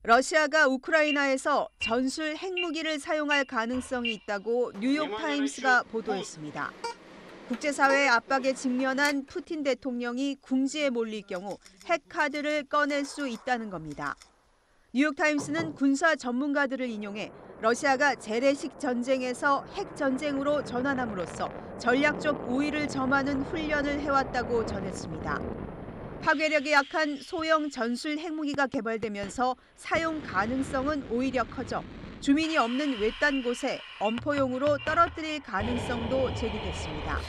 러시아가 우크라이나에서 전술 핵무기를 사용할 가능성이 있다고 뉴욕타임스가 보도했습니다. 국제사회의 압박에 직면한 푸틴 대통령이 궁지에 몰릴 경우 핵카드를 꺼낼 수 있다는 겁니다. 뉴욕타임스는 군사 전문가들을 인용해 러시아가 재래식 전쟁에서 핵전쟁으로 전환함으로써 전략적 우위를 점하는 훈련을 해왔다고 전했습니다. 파괴력이 약한 소형 전술 핵무기가 개발되면서 사용 가능성은 오히려 커져 주민이 없는 외딴 곳에 엄포용으로 떨어뜨릴 가능성도 제기됐습니다.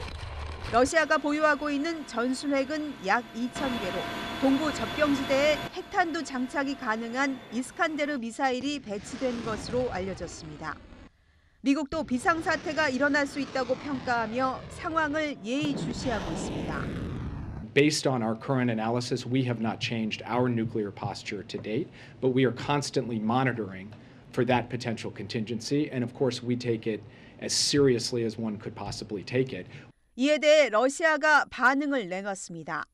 러시아가 보유하고 있는 전술핵은 약 2,000개로 동부 접경지대에 핵탄두 장착이 가능한 이스칸데르 미사일이 배치된 것으로 알려졌습니다. 미국도 비상사태가 일어날 수 있다고 평가하며 상황을 예의주시하고 있습니다. Based on our current analysis, we have not changed our nuclear posture to date, but we are constantly monitoring for that potential contingency, and of course we take it as seriously as one could possibly take it. 이에 대해 러시아가 반응을 내놨습니다.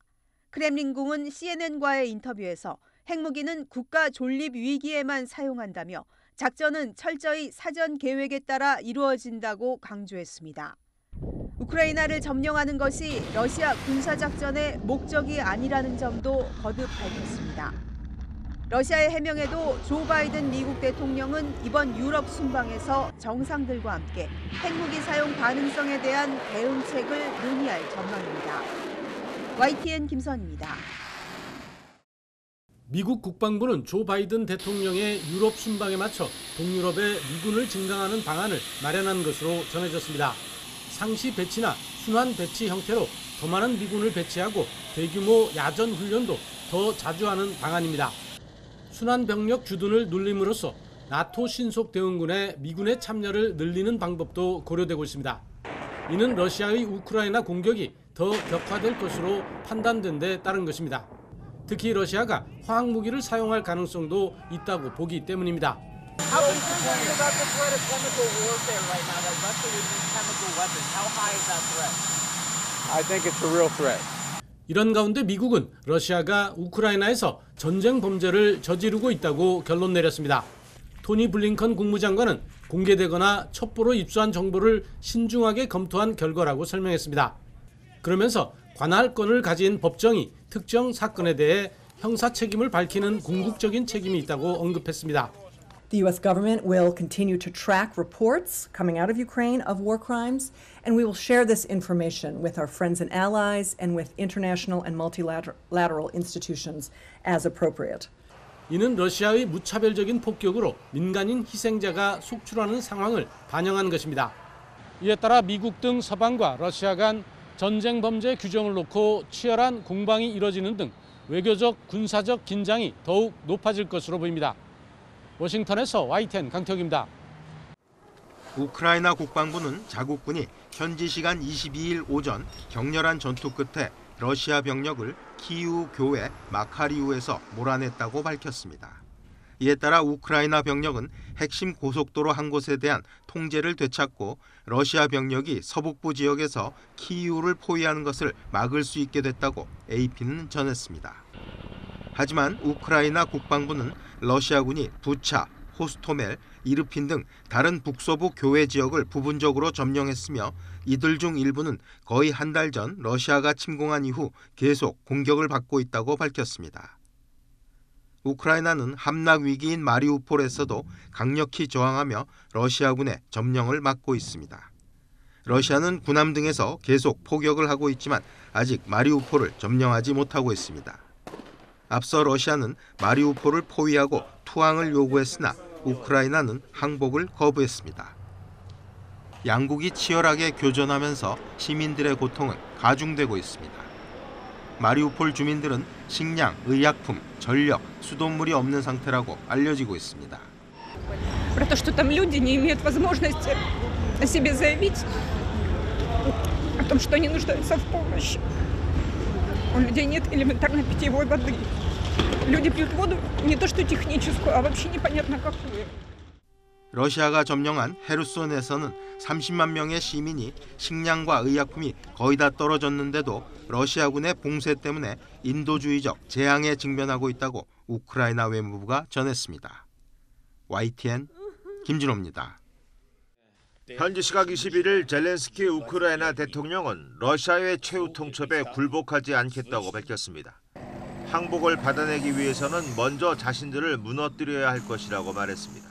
크렘린궁은 CNN과의 인터뷰에서 핵무기는 국가 존립 위기에만 사용한다며 작전은 철저히 사전 계획에 따라 이루어진다고 강조했습니다. 우크라이나를 점령하는 것이 러시아 군사작전의 목적이 아니라는 점도 거듭 밝혔습니다. 러시아의 해명에도 조 바이든 미국 대통령은 이번 유럽 순방에서 정상들과 함께 핵무기 사용 가능성에 대한 대응책을 논의할 전망입니다. YTN 김선입니다. 미국 국방부는 조 바이든 대통령의 유럽 순방에 맞춰 동유럽에 미군을 증강하는 방안을 마련한 것으로 전해졌습니다. 상시 배치나 순환 배치 형태로 더 많은 미군을 배치하고 대규모 야전 훈련도 더 자주 하는 방안입니다. 순환 병력 주둔을 눌림으로써 나토 신속대응군의 미군의 참여를 늘리는 방법도 고려되고 있습니다. 이는 러시아의 우크라이나 공격이 더 격화될 것으로 판단된 데 따른 것입니다. 특히 러시아가 화학무기를 사용할 가능성도 있다고 보기 때문입니다. How concerned about the threat of chemical warfare right now, that Russia would use chemical weapons? How high is that threat? I think it's a real threat. 이런 가운데 미국은 러시아가 우크라이나에서 전쟁 범죄를 저지르고 있다고 결론 내렸습니다. 토니 블링컨 국무장관은 공개되거나 첩보로 입수한 정보를 신중하게 검토한 결과라고 설명했습니다. 그러면서 관할 권을 가진 법정이 특정 사건에 대해 형사 책임을 밝히는 궁극적인 책임이 있다고 언급했습니다. The U.S. government will continue to track reports coming out of Ukraine of war crimes, and we will share this information with our friends and allies and with international and multilateral institutions as appropriate. 이는 러시아의 무차별적인 폭격으로 민간인 희생자가 속출하는 상황을 반영한 것입니다. 이에 따라 미국 등 서방과 러시아 간 전쟁 범죄 규정을 놓고 치열한 공방이 이뤄지는 등 외교적, 군사적 긴장이 더욱 높아질 것으로 보입니다. 워싱턴에서 YTN 강태욱입니다. 우크라이나 국방부는 자국군이 현지 시간 22일 오전 격렬한 전투 끝에 러시아 병력을 키이우 교외 마카리우에서 몰아냈다고 밝혔습니다. 이에 따라 우크라이나 병력은 핵심 고속도로 한 곳에 대한 통제를 되찾고 러시아 병력이 서북부 지역에서 키이우를 포위하는 것을 막을 수 있게 됐다고 AP는 전했습니다. 하지만 우크라이나 국방부는 러시아군이 부차, 호스토멜, 이르핀 등 다른 북서부 교외 지역을 부분적으로 점령했으며 이들 중 일부는 거의 한 달 전 러시아가 침공한 이후 계속 공격을 받고 있다고 밝혔습니다. 우크라이나는 함락 위기인 마리우폴에서도 강력히 저항하며 러시아군의 점령을 막고 있습니다. 러시아는 구남 등에서 계속 포격을 하고 있지만 아직 마리우폴을 점령하지 못하고 있습니다. 앞서 러시아는 마리우폴을 포위하고 투항을 요구했으나 우크라이나는 항복을 거부했습니다. 양국이 치열하게 교전하면서 시민들의 고통은 가중되고 있습니다. 마리우폴 주민들은 식량, 의약품, 전력, 수돗물이 없는 상태라고 알려지고 있습니다. Про то, что там люди не имеют возможности о себе заявить, о том, что они нуждаются в помощи. У людей нет элементарной питьевой воды. Люди пьют воду не то что техническую, а вообще непонятно какую. 러시아가 점령한 헤르손에서는 30만 명의 시민이 식량과 의약품이 거의 다 떨어졌는데도 러시아군의 봉쇄 때문에 인도주의적 재앙에 직면하고 있다고 우크라이나 외무부가 전했습니다. YTN 김진호입니다. 현지 시각 21일 젤렌스키 우크라이나 대통령은 러시아의 최후 통첩에 굴복하지 않겠다고 밝혔습니다. 항복을 받아내기 위해서는 먼저 자신들을 무너뜨려야 할 것이라고 말했습니다.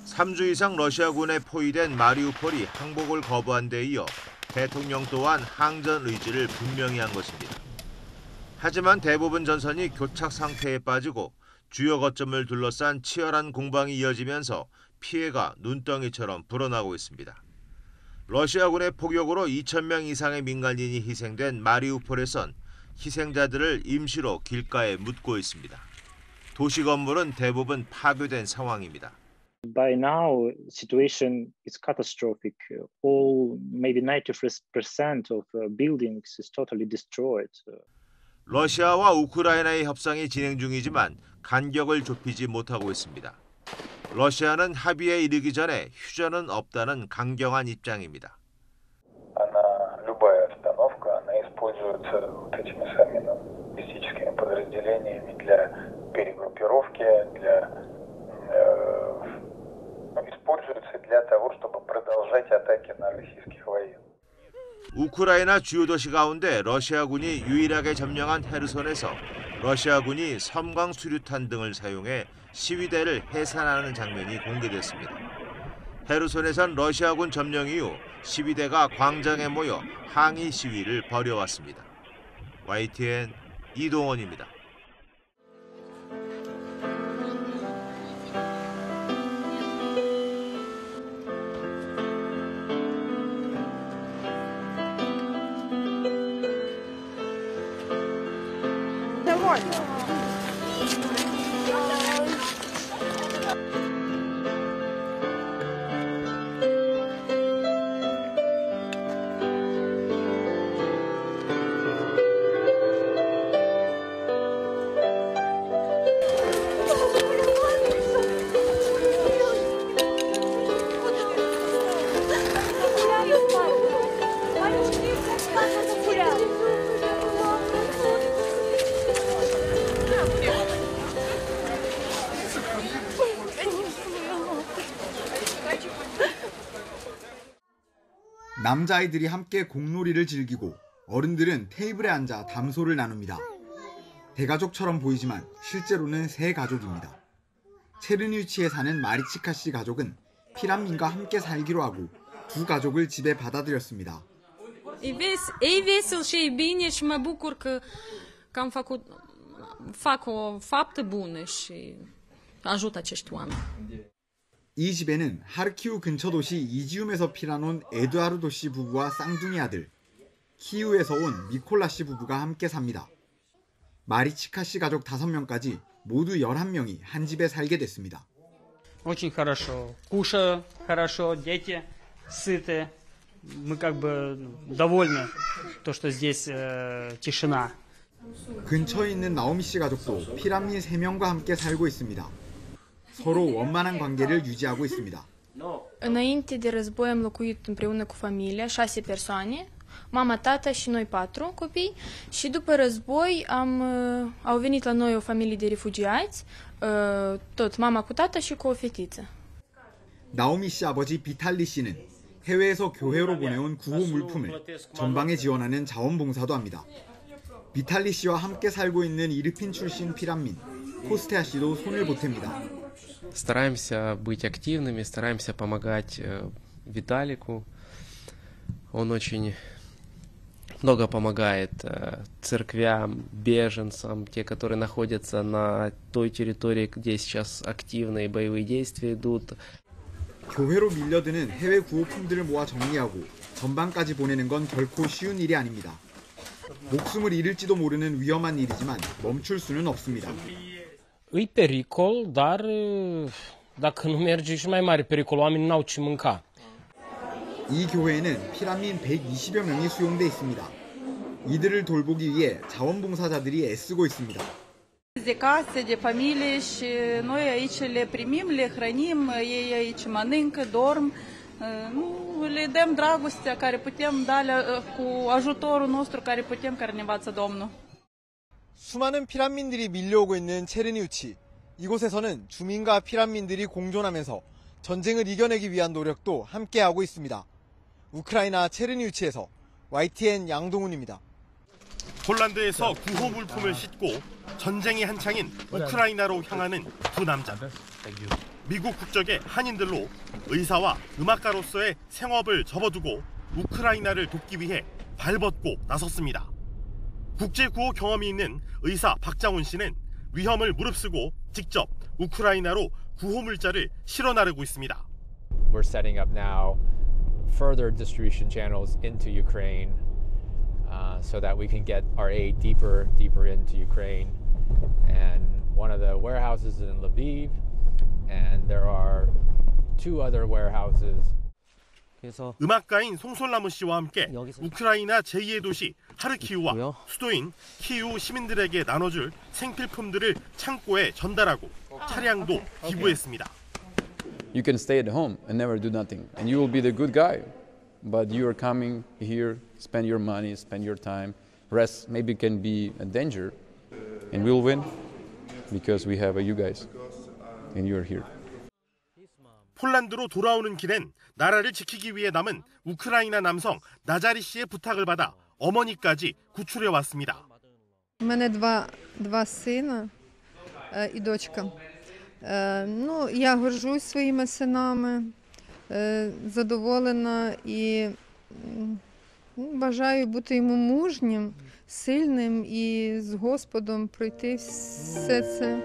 3주 이상 러시아군에 포위된 마리우폴이 항복을 거부한 데 이어 대통령 또한 항전 의지를 분명히 한 것입니다. 하지만 대부분 전선이 교착 상태에 빠지고 주요 거점을 둘러싼 치열한 공방이 이어지면서 피해가 눈덩이처럼 불어나고 있습니다. 러시아군의 폭격으로 2,000명 이상의 민간인이 희생된 마리우폴에선 희생자들을 임시로 길가에 묻고 있습니다. 도시 건물은 대부분 파괴된 상황입니다. By now, situation is catastrophic. All, maybe 90% of buildings is totally destroyed. 러시아와 우크라이나의 협상이 진행 중이지만 간격을 좁히지 못하고 있습니다. 러시아는 합의에 이르기 전에 휴전은 없다는 강경한 입장입니다. Любая обстановка, она используется вот этими самими логистическими подразделениями для перегруппировки, используется для того, чтобы продолжать атаки на российских военных. 우크라이나 주요 도시 가운데 러시아군이 유일하게 점령한 헤르손에서 러시아군이 섬광 수류탄 등을 사용해 시위대를 해산하는 장면이 공개됐습니다. 헤르손에선 러시아군 점령 이후 시위대가 광장에 모여 항의 시위를 벌여왔습니다. YTN 이동원입니다. 남자아이들이 함께 공놀이를 즐기고 어른들은 테이블에 앉아 담소를 나눕니다. 대가족처럼 보이지만 실제로는 세 가족입니다. 체르니우치에 사는 마리치카 씨 가족은 피란민과 함께 살기로 하고 두 ga족을 집에 받아들였습니다. E vesel și e bine și mă bucur că fac o faptă bună și ajut acești oameni. 이 집에는 하르키우 근처 도시 이지움에서 피난온 에드아르도 씨 부부와 쌍둥이 아들, 키우에서 온 미콜라 씨 부부가 함께 삽니다. 마리치카 씨 가족 5명까지 모두 11명이 한 집에 살게 됐습니다. Очень хорошо. Кушают хорошо, дети сыты. Мы как бы довольны, то, что здесь тишина. 근처에 있는 나오미 씨 가족도 피란민 3명과 함께 살고 있습니다. 서로 원만한 관계를 유지하고 있습니다. Înainte de război am locuit împreună cu familia, 6 persoane, mama, tata și noi 4 copii, și după război au venit la noi o familie de refugiați, tot mama cu tata și cu o fetiță. 나오미 씨 아버지 비탈리 씨는 해외에서 교회로 보내온 구호 물품을 전방에 지원하는 자원봉사도 합니다. 비탈리 씨와 함께 살고 있는 이르핀 출신 피란민 코스테아 씨도 손을 보탭니다. Стараемся быть активными, стараемся помогать Виталику. Он очень много помогает церквям, беженцам, те, которые находятся на той территории, где сейчас активные боевые действия идут. 교회로 밀려드는 해외 구호품들을 모아 정리하고 전방까지 보내는 건 결코 쉬운 일이 아닙니다. 목숨을 잃을지도 모르는 위험한 일이지만 멈출 수는 없습니다. E pericol, dar dacă nu merge și mai mare pericol, oamenii n-au ce mânca. 이 교회에는 피란민 120여 명이 수용돼 있습니다. 이들을 돌보기 위해 자원봉사자들이 애쓰고 있습니다. De case, de familie și noi aici le primim, le hrănim, ei aici mănâncă, dorm, le dăm dragostea care putem da cu ajutorul nostru care putem, care ne învață Domnul. 수많은 피난민들이 밀려오고 있는 체르니우치. 이곳에서는 주민과 피난민들이 공존하면서 전쟁을 이겨내기 위한 노력도 함께하고 있습니다. 우크라이나 체르니우치에서 YTN 양동훈입니다. 폴란드에서 구호 물품을 싣고 전쟁이 한창인 우크라이나로 향하는 두 남자. 미국 국적의 한인들로 의사와 음악가로서의 생업을 접어두고 우크라이나를 돕기 위해 발벗고 나섰습니다. 국제구호 경험이 있는 의사 박장훈 씨는 위험을 무릅쓰고 직접 우크라이나로 구호 물자를 실어 나르고 있습니다. We're setting up now further distribution channels into Ukraine so that we can get our aid deeper into Ukraine. And one of the warehouses is in Lviv, and there are two other warehouses. 음악가인 송솔나무 씨와 함께 우크라이나 제2의 도시 하르키우와 수도인 키이우 시민들에게 나눠줄 생필품들을 창고에 전달하고 차량도 기부했습니다. You can stay at home and never do nothing, and you will be the good guy. But you are coming here, spend your money, spend your time, rest. Maybe can be a danger, and we'll win because we have you guys, and you are here. 폴란드로 돌아오는 길엔 나라를 지키기 위해 남은 우크라이나 남성 나자리 씨의 부탁을 받아 어머니까지 구출해 왔습니다. У мене два сина і дочка. Ну, я горжусь своїми синами, задоволена і бажаю бути йому мужнім, сильним і з Господом пройти все це.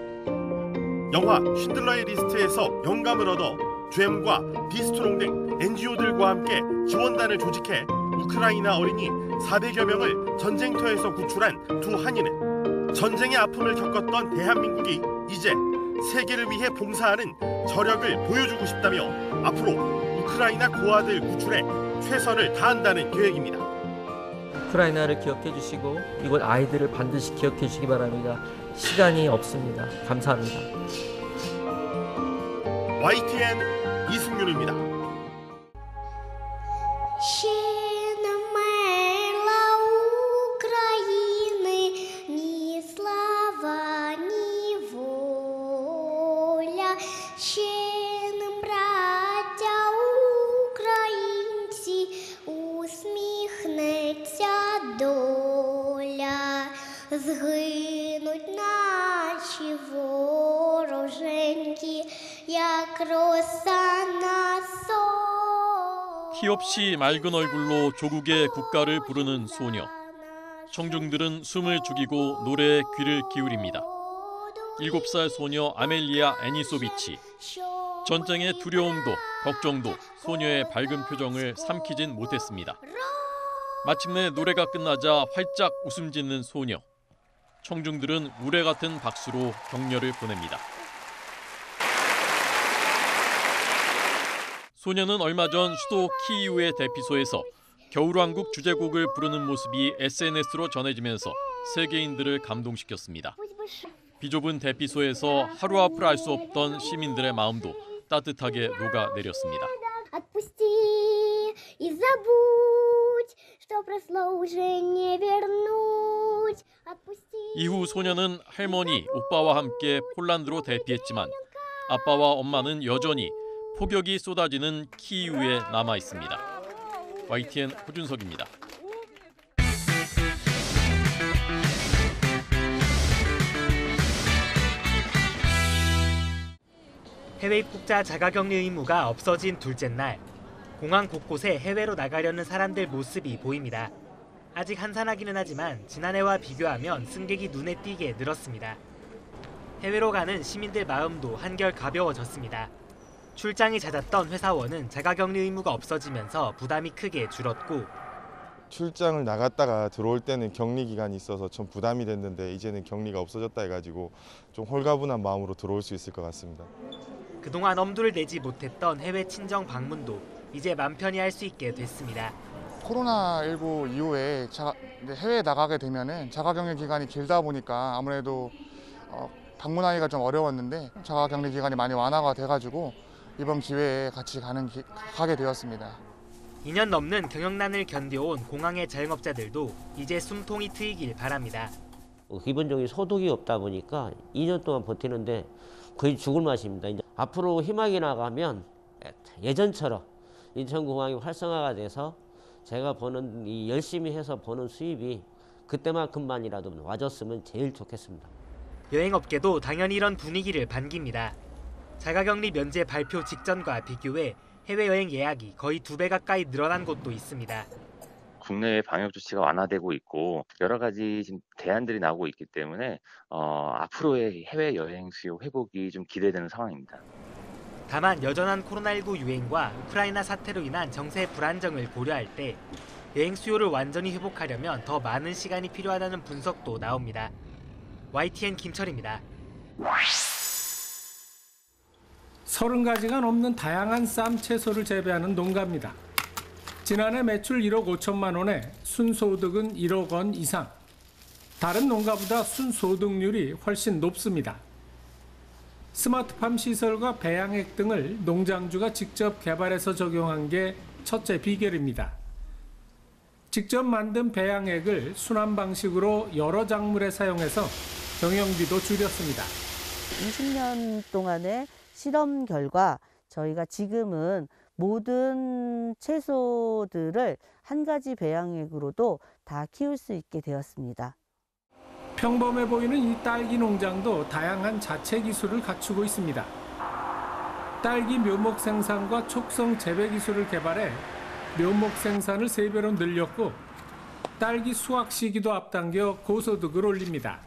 영화 쉰들러의 리스트에서 영감을 얻어 GM과 비스트롱 등 NGO들과 함께 지원단을 조직해 우크라이나 어린이 400여 명을 전쟁터에서 구출한 두 한인은 전쟁의 아픔을 겪었던 대한민국이 이제 세계를 위해 봉사하는 저력을 보여주고 싶다며 앞으로 우크라이나 고아들 구출에 최선을 다한다는 계획입니다. 우크라이나를 기억해 주시고 이곳 아이들을 반드시 기억해 주시기 바랍니다. 시간이 없습니다. 감사합니다. YTN 이승윤입니다. Згинуть наші вороженьки, як роса на сон. 티 없이 맑은 얼굴로 조국의 국가를 부르는 소녀. 청중들은 숨을 죽이고 노래에 귀를 기울입니다. 7살 소녀 아멜리아 애니소비치. 전쟁의 두려움도 걱정도 소녀의 밝은 표정을 삼키진 못했습니다. 마침내 노래가 끝나자 활짝 웃음 짓는 소녀. 청중들은 우레 같은 박수로 격려를 보냅니다. 소녀는 얼마 전 수도 키이우의 대피소에서 겨울왕국 주제곡을 부르는 모습이 SNS로 전해지면서 세계인들을 감동시켰습니다. 비좁은 대피소에서 하루 앞을 알 수 없던 시민들의 마음도 따뜻하게 녹아내렸습니다. 이후 소녀는 할머니, 오빠와 함께 폴란드로 대피했지만 아빠와 엄마는 여전히 폭격이 쏟아지는 키이우에 남아 있습니다. YTN 호준석입니다. 해외 입국자 자가격리 의무가 없어진 둘째 날, 공항 곳곳에 해외로 나가려는 사람들 모습이 보입니다. 아직 한산하기는 하지만 지난해와 비교하면 승객이 눈에 띄게 늘었습니다. 해외로 가는 시민들 마음도 한결 가벼워졌습니다. 출장이 잦았던 회사원은 자가격리 의무가 없어지면서 부담이 크게 줄었고, 출장을 나갔다가 들어올 때는 격리 기간이 있어서 좀 부담이 됐는데 이제는 격리가 없어졌다 해가지고 좀 홀가분한 마음으로 들어올 수 있을 것 같습니다. 그동안 엄두를 내지 못했던 해외 친정 방문도 이제 맘 편히 할 수 있게 됐습니다. 코로나19 이후에 해외에 나가게 되면은 자가격리 기간이 길다 보니까 아무래도 방문하기가 좀 어려웠는데 자가격리 기간이 많이 완화가 돼가지고 이번 기회에 같이 가게 되었습니다. 2년 넘는 경영난을 견뎌온 공항의 자영업자들도 이제 숨통이 트이길 바랍니다. 기본적인 소득이 없다 보니까 2년 동안 버티는데 거의 죽을 맛입니다. 이제 앞으로 희망이 나가면 예전처럼 인천공항이 활성화가 돼서 제가 버는 이 열심히 해서 버는 수입이 그때만큼만이라도 와줬으면 제일 좋겠습니다. 여행업계도 당연히 이런 분위기를 반깁니다. 자가격리 면제 발표 직전과 비교해 해외여행 예약이 거의 2배 가까이 늘어난 곳도 있습니다. 국내의 방역 조치가 완화되고 있고 여러 가지 지금 대안들이 나오고 있기 때문에 앞으로의 해외여행 수요 회복이 좀 기대되는 상황입니다. 다만 여전한 코로나19 유행과 우크라이나 사태로 인한 정세 불안정을 고려할 때 여행 수요를 완전히 회복하려면 더 많은 시간이 필요하다는 분석도 나옵니다. YTN 김철입니다. 30가지가 넘는 다양한 쌈 채소를 재배하는 농가입니다. 지난해 매출 1억 5천만 원에 순소득은 1억 원 이상. 다른 농가보다 순소득률이 훨씬 높습니다. 스마트팜 시설과 배양액 등을 농장주가 직접 개발해서 적용한 게 첫째 비결입니다. 직접 만든 배양액을 순환 방식으로 여러 작물에 사용해서 경영비도 줄였습니다. 20년 동안의 실험 결과 저희가 지금은 모든 채소들을 한 가지 배양액으로도 다 키울 수 있게 되었습니다. 평범해 보이는 이 딸기 농장도 다양한 자체 기술을 갖추고 있습니다. 딸기 묘목 생산과 촉성 재배 기술을 개발해 묘목 생산을 3배로 늘렸고 딸기 수확 시기도 앞당겨 고소득을 올립니다.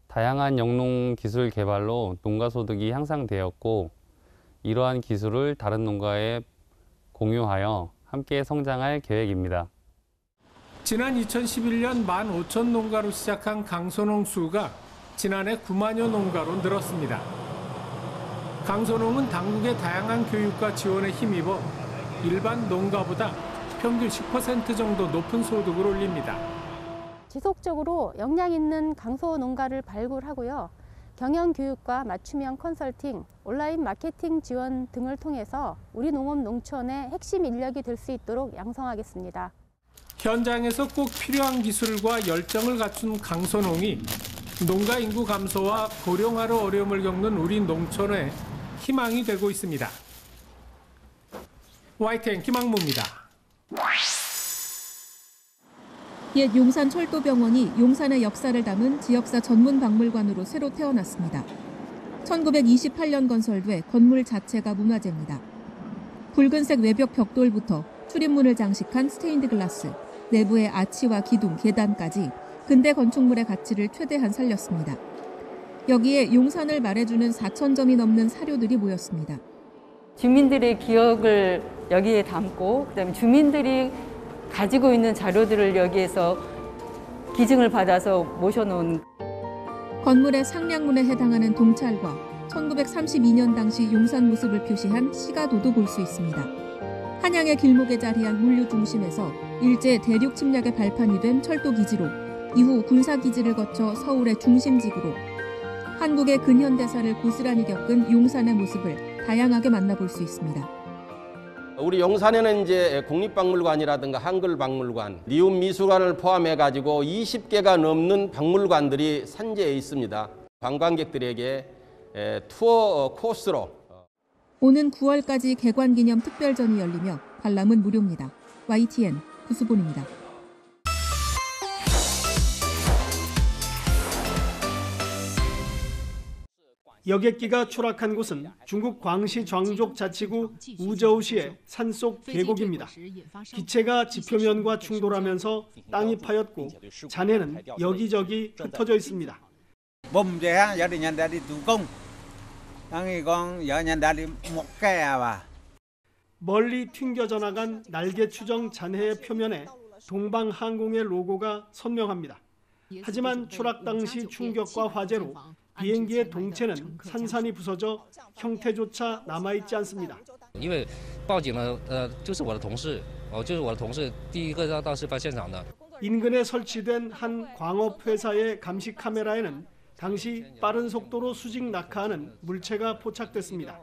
다양한 영농 기술 개발로 농가 소득이 향상되었고 이러한 기술을 다른 농가에 공유하여 함께 성장할 계획입니다. 지난 2011년 15,000 농가로 시작한 강소농 수가 지난해 9만여 농가로 늘었습니다. 강소농은 당국의 다양한 교육과 지원에 힘입어 일반 농가보다 평균 10% 정도 높은 소득을 올립니다. 지속적으로 역량 있는 강소 농가를 발굴하고요. 경영 교육과 맞춤형 컨설팅, 온라인 마케팅 지원 등을 통해서 우리 농업 농촌의 핵심 인력이 될 수 있도록 양성하겠습니다. 현장에서 꼭 필요한 기술과 열정을 갖춘 강소농이 농가 인구 감소와 고령화로 어려움을 겪는 우리 농촌의 희망이 되고 있습니다. YTN 김학무입니다. 옛 용산 철도병원이 용산의 역사를 담은 지역사 전문 박물관으로 새로 태어났습니다. 1928년 건설돼 건물 자체가 문화재입니다. 붉은색 외벽 벽돌부터 출입문을 장식한 스테인드 글라스, 내부의 아치와 기둥, 계단까지 근대 건축물의 가치를 최대한 살렸습니다. 여기에 용산을 말해주는 4,000점이 넘는 사료들이 모였습니다. 주민들의 기억을 여기에 담고 그다음에 주민들이 가지고 있는 자료들을 여기에서 기증을 받아서 모셔놓은 건물의 상량문에 해당하는 동찰과 1932년 당시 용산 모습을 표시한 시가도도 볼 수 있습니다. 한양의 길목에 자리한 물류 중심에서 일제 대륙 침략의 발판이 된 철도기지로 이후 군사기지를 거쳐 서울의 중심지구로 한국의 근현대사를 고스란히 겪은 용산의 모습을 다양하게 만나볼 수 있습니다. 우리 용산에는 이제 국립박물관이라든가 한글박물관, 리움미술관을 포함해가지고 20개가 넘는 박물관들이 산재해 있습니다. 관광객들에게 투어 코스로 오는 9월까지 개관기념 특별전이 열리며 관람은 무료입니다. YTN 구수본입니다. 여객기가 추락한 곳은 중국 광시 장족 자치구 우저우시의 산속 계곡입니다. 기체가 지표면과 충돌하면서 땅이 파였고 잔해는 여기저기 흩어져 있습니다. 멀리 튕겨져 나간 날개 추정 잔해의 표면에 동방항공의 로고가 선명합니다. 하지만 추락 당시 충격과 화재로 비행기의 동체는 산산이 부서져 형태조차 남아있지 않습니다. 인근에 설치된 한 광업회사의 감시 카메라에는 당시 빠른 속도로 수직 낙하하는 물체가 포착됐습니다.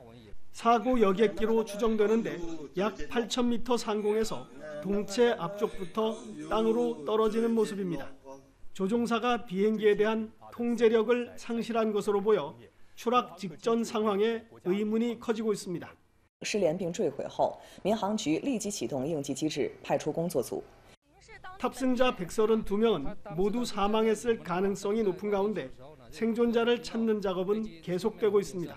사고 여객기로 추정되는데 약 8,000m 상공에서 동체 앞쪽부터 땅으로 떨어지는 모습입니다. 조종사가 비행기에 대한 통제력을 상실한 것으로 보여 추락 직전 상황에 의문이 커지고 있습니다. 失联并坠毁后，民航局立即启动应急机制，派出工作组。 탑승자 132명은 모두 사망했을 가능성이 높은 가운데 생존자를 찾는 작업은 계속되고 있습니다.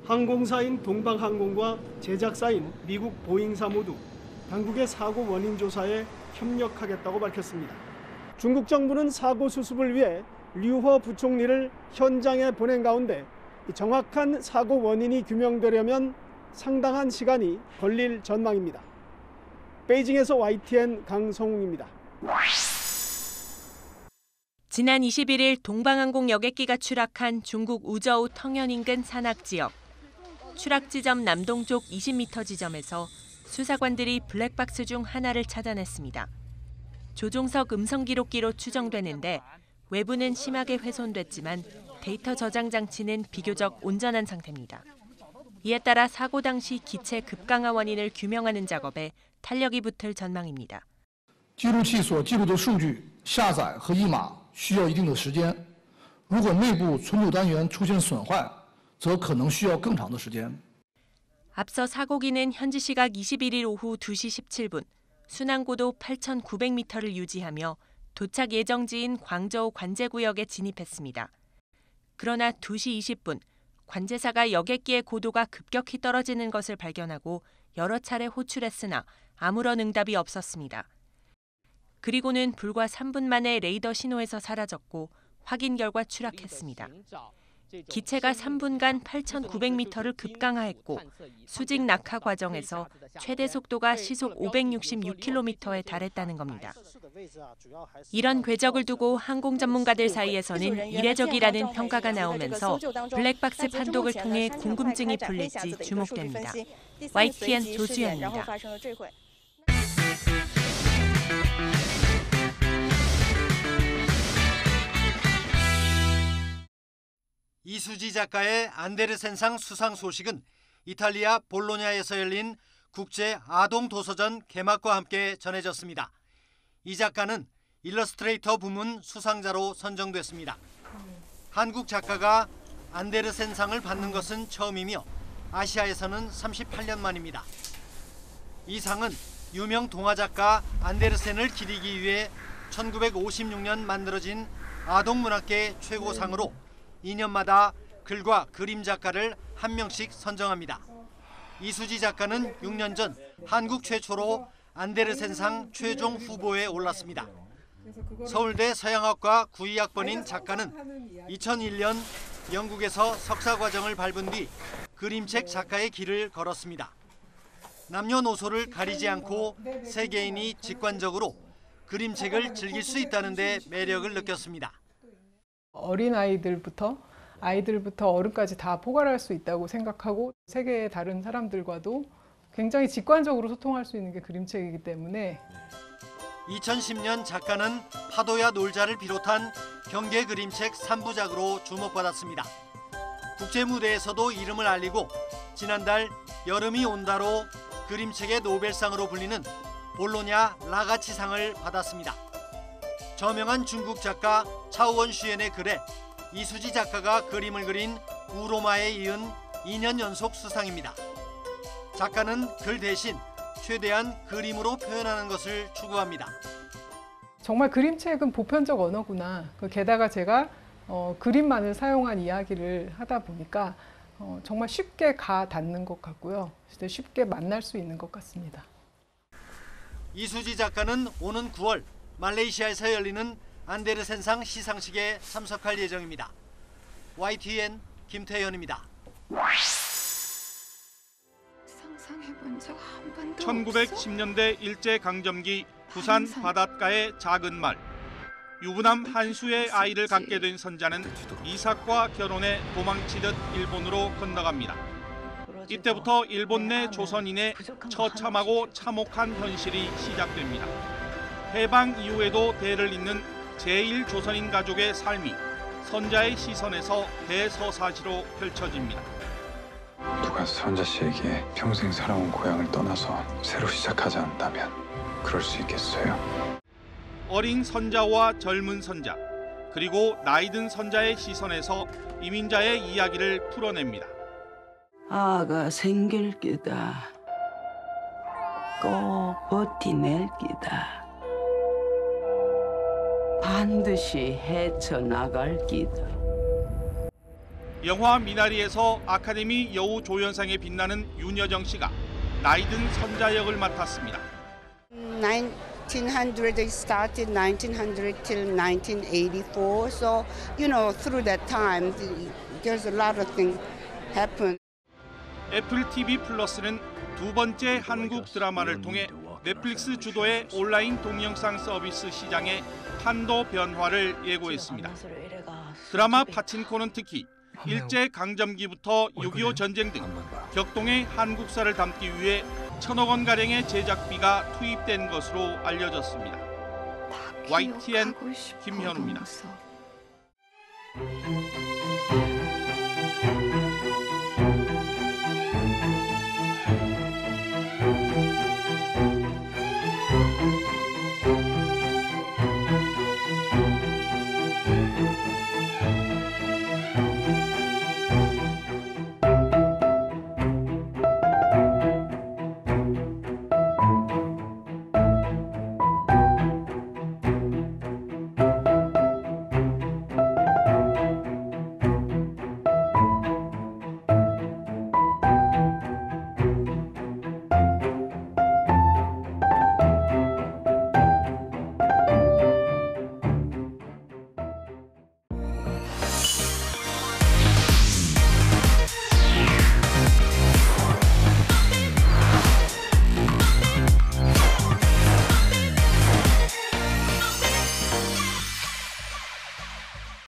항공사인 동방항공과 제작사인 미국 보잉사 모두 당국의 사고 원인 조사에 협력하겠다고 밝혔습니다. 중국 정부는 사고 수습을 위해 류허 부총리를 현장에 보낸 가운데 정확한 사고 원인이 규명되려면 상당한 시간이 걸릴 전망입니다. 베이징에서 YTN 강성웅입니다. 지난 21일 동방항공 여객기가 추락한 중국 우저우 텅현 인근 산악 지역. 추락 지점 남동쪽 20m 지점에서 수사관들이 블랙박스 중 하나를 찾아냈습니다. 조종석 음성 기록기로 추정되는데 외부는 심하게 훼손됐지만 데이터 저장 장치는 비교적 온전한 상태입니다. 이에 따라 사고 당시 기체 급강하 원인을 규명하는 작업에 탄력이 붙을 전망입니다. 记录器所记录的数据下载和译码需要一定的时间，如果内部存储单元出现损坏，则可能需要更长的时间。 앞서 사고기는 현지 시각 21일 오후 2시 17분 순항고도 8,900m를 유지하며 도착 예정지인 광저우 관제구역에 진입했습니다. 그러나 2시 20분 관제사가 여객기의 고도가 급격히 떨어지는 것을 발견하고 여러 차례 호출했으나 아무런 응답이 없었습니다. 그리고는 불과 3분 만에 레이더 신호에서 사라졌고 확인 결과 추락했습니다. 기체가 3분간 8,900m를 급강하했고 수직 낙하 과정에서 최대 속도가 시속 566km에 달했다는 겁니다. 이런 궤적을 두고 항공 전문가들 사이에서는 이례적이라는 평가가 나오면서 블랙박스 판독을 통해 궁금증이 풀릴지 주목됩니다. YTN 조수연입니다. 이수지 작가의 안데르센상 수상 소식은 이탈리아 볼로냐에서 열린 국제 아동 도서전 개막과 함께 전해졌습니다. 이 작가는 일러스트레이터 부문 수상자로 선정됐습니다. 한국 작가가 안데르센상을 받는 것은 처음이며 아시아에서는 38년 만입니다. 이 상은 유명 동화 작가 안데르센을 기리기 위해 1956년 만들어진 아동문학계 최고상으로 2년마다 글과 그림 작가를 한 명씩 선정합니다. 이수지 작가는 6년 전 한국 최초로 안데르센상 최종 후보에 올랐습니다. 서울대 서양학과 9학번인 작가는 2001년 영국에서 석사과정을 밟은 뒤 그림책 작가의 길을 걸었습니다. 남녀노소를 가리지 않고 세계인이 직관적으로 그림책을 즐길 수 있다는 데 매력을 느꼈습니다. 어린아이들부터 어른까지 다 포괄할 수 있다고 생각하고 세계의 다른 사람들과도 굉장히 직관적으로 소통할 수 있는 게 그림책이기 때문에 2010년 작가는 파도야 놀자를 비롯한 경계 그림책 3부작으로 주목받았습니다. 국제무대에서도 이름을 알리고 지난달 여름이 온다로 그림책의 노벨상으로 불리는 볼로냐 라가치상을 받았습니다. 저명한 중국 작가 차오원 슈엔의 글에 이수지 작가가 그림을 그린 우로마에 이은 2년 연속 수상입니다. 작가는 글 대신 최대한 그림으로 표현하는 것을 추구합니다. 정말 그림책은 보편적 언어구나. 게다가 제가 그림만을 사용한 이야기를 하다 보니까 정말 쉽게 가 닿는 것 같고요. 진짜 쉽게 만날 수 있는 것 같습니다. 이수지 작가는 오는 9월 말레이시아에서 열리는 안데르센상 시상식에 참석할 예정입니다. YTN 김태현입니다. 1910년대 일제강점기 부산 바닷가의 작은 마을. 유부남 한수의 아이를 갖게 된 선자는 이삭과 결혼해 도망치듯 일본으로 건너갑니다. 이때부터 일본 내 조선인의 처참하고 참혹한 현실이 시작됩니다. 해방 이후에도 대를 잇는 제1조선인 가족의 삶이 선자의 시선에서 대서사시로 펼쳐집니다. 누가 선자 씨에게 평생 살아온 고향을 떠나서 새로 시작하지 않는다면 그럴 수 있겠어요? 어린 선자와 젊은 선자, 그리고 나이 든 선자의 시선에서 이민자의 이야기를 풀어냅니다. 아가 생길 기다. 꼭 버티낼 기다. 반드시 헤쳐나갈 기다. 영화 미나리에서 아카데미 여우 조연상에 빛나는 윤여정 씨가 나이 든 선자 역을 맡았습니다. 1900 they started 1900 till 1984. So, through that time, there's a lot of things happened. 애플 TV 플러스는 두 번째 한국 드라마를 통해 넷플릭스 주도의 온라인 동영상 서비스 시장의 판도 변화를 예고했습니다. 드라마 파친코는 특히 일제 강점기부터 6.25 전쟁 등 격동의 한국사를 담기 위해 1,000억 원 가량의 제작비가 투입된 것으로 알려졌습니다. YTN 김현우입니다.